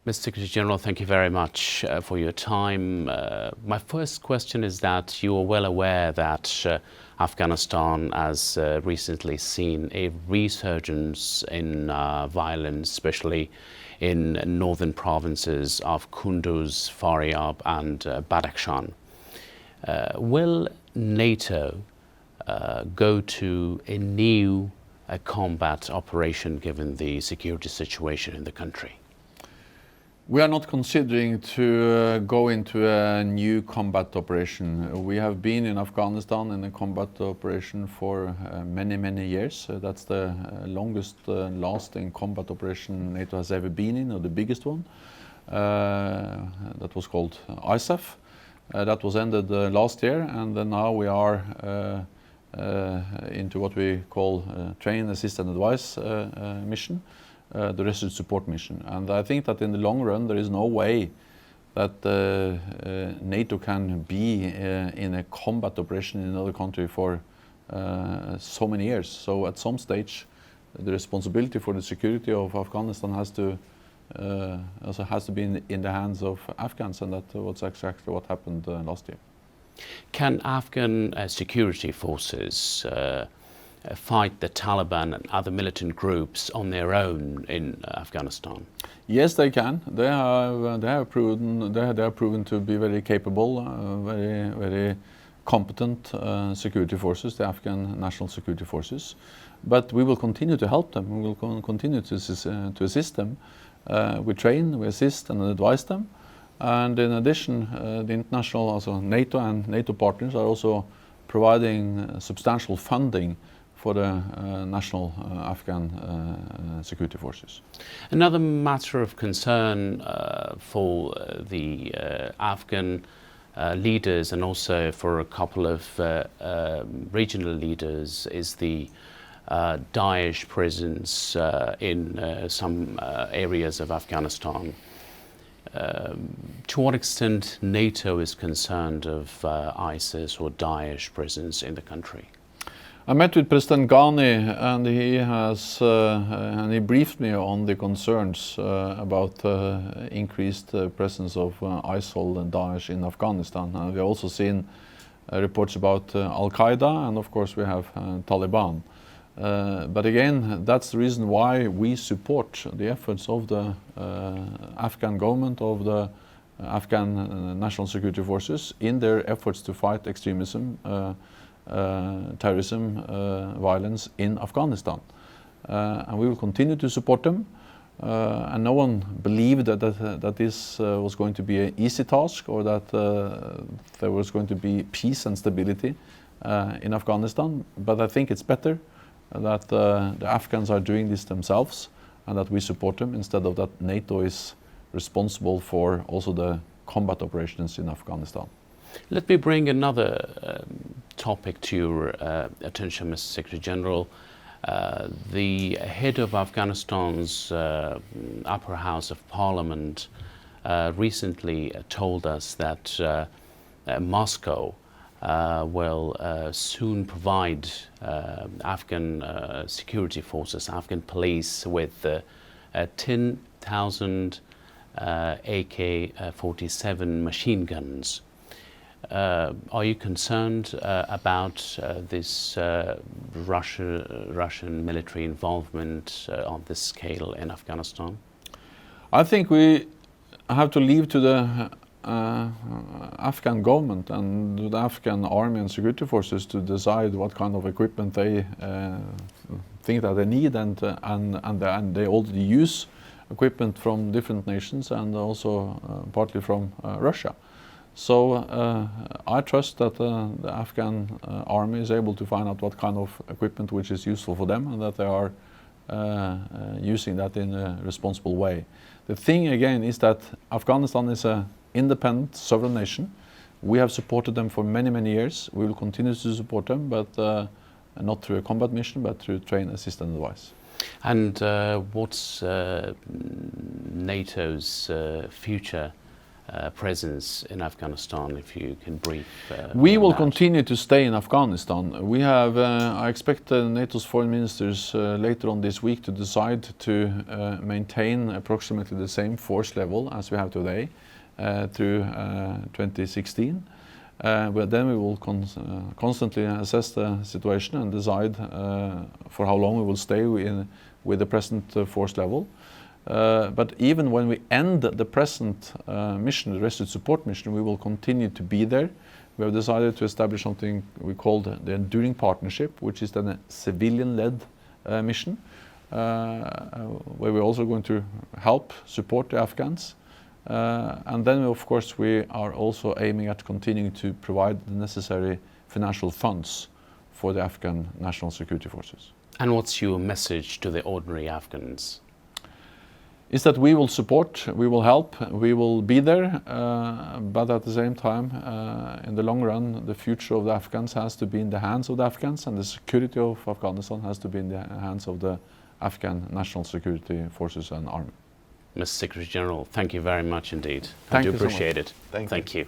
Mr. Secretary-General, thank you very much for your time. My first question is that you are well aware that Afghanistan has recently seen a resurgence in violence, especially in northern provinces of Kunduz, Faryab and Badakhshan. Will NATO go to a new combat operation given the security situation in the country? We are not considering to go into a new combat operation. We have been in Afghanistan in a combat operation for many years. That's the longest lasting combat operation NATO has ever been in, or the biggest one. That was called ISAF. That was ended last year, and then now we are into what we call train, assist and advise mission. The research support mission. And I think that in the long run there is no way that NATO can be in a combat operation in another country for so many years. So at some stage the responsibility for the security of Afghanistan has to be in the hands of Afghans, and that was exactly what happened last year. Can Afghan security forces fight the Taliban and other militant groups on their own in Afghanistan? Yes, they can. They have proven to be very capable, very competent security forces, the Afghan National Security Forces. But we will continue to help them. We will continue to assist them. We train, we assist, and advise them. And in addition, the international, also NATO and NATO partners, are also providing substantial funding for the national Afghan security forces. Another matter of concern for the Afghan leaders and also for a couple of regional leaders is the Daesh presence in some areas of Afghanistan. To what extent NATO is concerned of ISIS or Daesh presence in the country? I met with President Ghani, and he briefed me on the concerns about increased presence of ISIL and Daesh in Afghanistan. We have also seen reports about Al-Qaeda, and of course we have Taliban. But again, that's the reason why we support the efforts of the Afghan government, of the Afghan National Security Forces in their efforts to fight extremism, terrorism, violence in Afghanistan. And we will continue to support them. And no one believed that this was going to be an easy task, or that there was going to be peace and stability in Afghanistan. But I think it's better that the Afghans are doing this themselves, and that we support them, instead of that NATO is responsible for also the combat operations in Afghanistan. Let me bring another topic to your attention, Mr. Secretary-General. The head of Afghanistan's upper house of parliament recently told us that Moscow will soon provide Afghan security forces, Afghan police, with 10,000 AK-47 machine guns. Are you concerned about this Russian military involvement on this scale in Afghanistan? I think we have to leave to the Afghan government and the Afghan army and security forces to decide what kind of equipment they think that they need, and they already use equipment from different nations, and also partly from Russia. So I trust that the Afghan army is able to find out what kind of equipment which is useful for them, and that they are using that in a responsible way. The thing again is that Afghanistan is an independent, sovereign nation. We have supported them for many years. We will continue to support them, but not through a combat mission, but through train, assist and advise. And what's NATO's future presence in Afghanistan, if you can brief. We will that. continue to stay in Afghanistan. We have, I expect NATO's foreign ministers later on this week to decide to maintain approximately the same force level as we have today through 2016. But then we will constantly assess the situation and decide for how long we will stay with the present force level. But even when we end the present mission, the rescue support mission, we will continue to be there. We have decided to establish something we call the Enduring Partnership, which is then a civilian-led mission, where we're also going to help support the Afghans. And then, of course, we are also aiming at continuing to provide the necessary financial funds for the Afghan National Security Forces. And what's your message to the ordinary Afghans? Is that we will support, we will help, we will be there, but at the same time, in the long run, the future of the Afghans has to be in the hands of the Afghans, and the security of Afghanistan has to be in the hands of the Afghan National Security Forces and Army. Mr. Secretary General, thank you very much indeed. Thank I do you so appreciate much. it. Thank you.